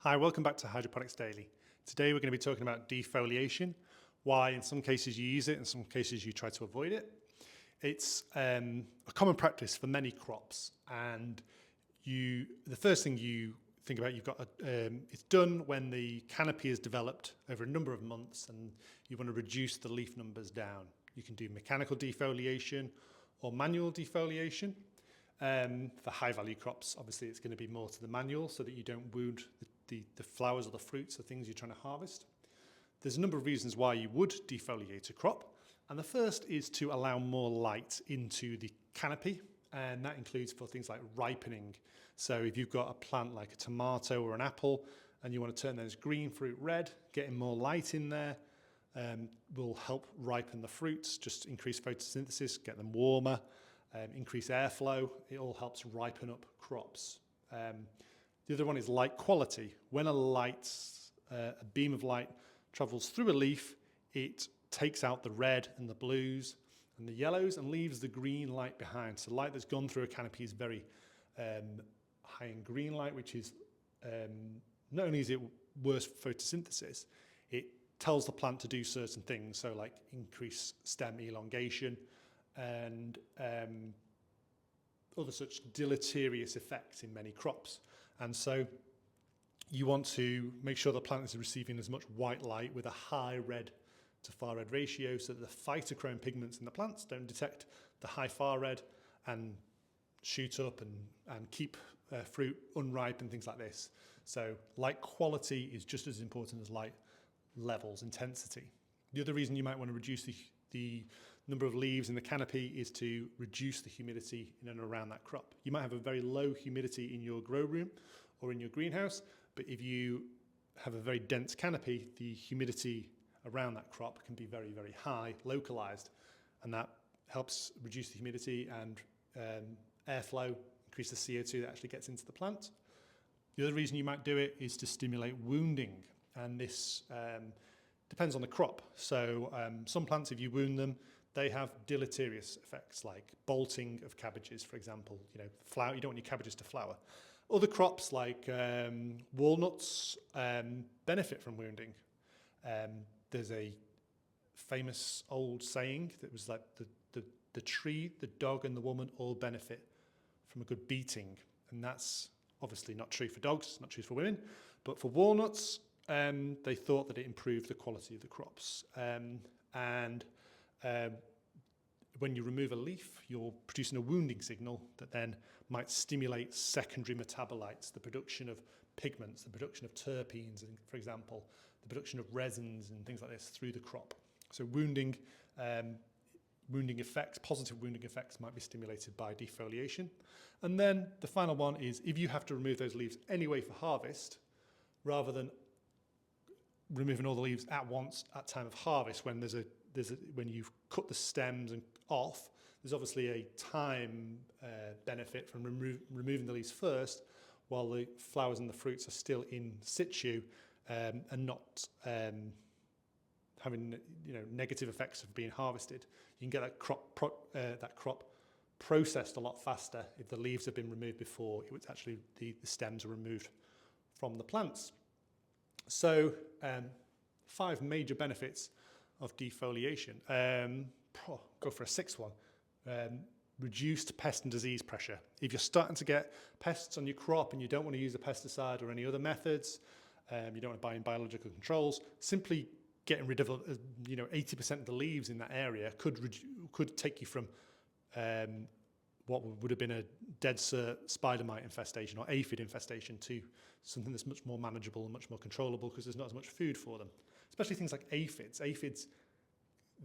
Hi, welcome back to Hydroponics Daily. Today we're going to be talking about defoliation, why in some cases you use it, in some cases you try to avoid it. It's a common practice for many crops, and the first thing you think about, it's done when the canopy is developed over a number of months and you want to reduce the leaf numbers down. You can do mechanical defoliation or manual defoliation. For high value crops, obviously it's going to be more to the manual so that you don't wound the flowers or the fruits or things you're trying to harvest. There's a number of reasons why you would defoliate a crop, and the first is to allow more light into the canopy, and that includes for things like ripening. So if you've got a plant like a tomato or an apple and you want to turn those green fruit red, getting more light in there will help ripen the fruits, just increase photosynthesis, get them warmer, increase airflow. It all helps ripen up crops. The other one is light quality. When a beam of light travels through a leaf, it takes out the red and the blues and the yellows and leaves the green light behind. So light that's gone through a canopy is very high in green light, which is not only is it worse for photosynthesis, it tells the plant to do certain things. So like increase stem elongation and other such deleterious effects in many crops. And so you want to make sure the plant is receiving as much white light with a high red to far red ratio so that the phytochrome pigments in the plants don't detect the high far red and shoot up and keep fruit unripe and things like this. So light quality is just as important as light levels, intensity. The other reason you might want to reduce the number of leaves in the canopy is to reduce the humidity in and around that crop. You might have a very low humidity in your grow room or in your greenhouse, but if you have a very dense canopy, the humidity around that crop can be very, very high, localized, and that helps reduce the humidity and airflow, increase the CO2 that actually gets into the plant. The other reason you might do it is to stimulate wounding, and this depends on the crop. So some plants, if you wound them, they have deleterious effects like bolting of cabbages, for example. You know, you don't want your cabbages to flower. Other crops like walnuts benefit from wounding. There's a famous old saying that was like the tree, the dog and the woman all benefit from a good beating. And that's obviously not true for dogs, not true for women, but for walnuts, they thought that it improved the quality of the crops. When you remove a leaf, you're producing a wounding signal that then might stimulate secondary metabolites, the production of pigments, the production of terpenes, for example, the production of resins and things like this through the crop. So wounding effects, positive wounding effects might be stimulated by defoliation. And then the final one is if you have to remove those leaves anyway for harvest, rather than removing all the leaves at once at time of harvest when when you've cut the stems off, there's obviously a time benefit from removing the leaves first while the flowers and the fruits are still in situ and not having negative effects of being harvested. You can get that crop processed a lot faster if the leaves have been removed before the stems are removed from the plants. So 5 major benefits of defoliation. Go for a 6th one. Reduced pest and disease pressure. If you're starting to get pests on your crop and you don't want to use a pesticide or any other methods, you don't want to buy in biological controls, simply getting rid of 80% of the leaves in that area could take you from what would have been a dead cert spider mite infestation or aphid infestation to something that's much more manageable and much more controllable because there's not as much food for them. Especially things like aphids. Aphids,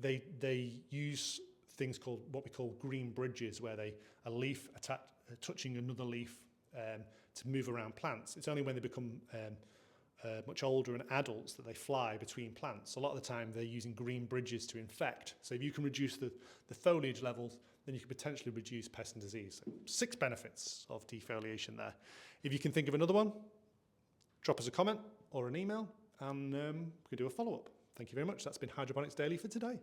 they use things called what we call green bridges, where a leaf touching another leaf to move around plants. It's only when they become much older and adults that they fly between plants. A lot of the time they're using green bridges to infect. So if you can reduce the foliage levels, then you can potentially reduce pest and disease. So 6 benefits of defoliation there. If you can think of another one, drop us a comment or an email and we can do a follow-up. Thank you very much. That's been Hydroponics Daily for today.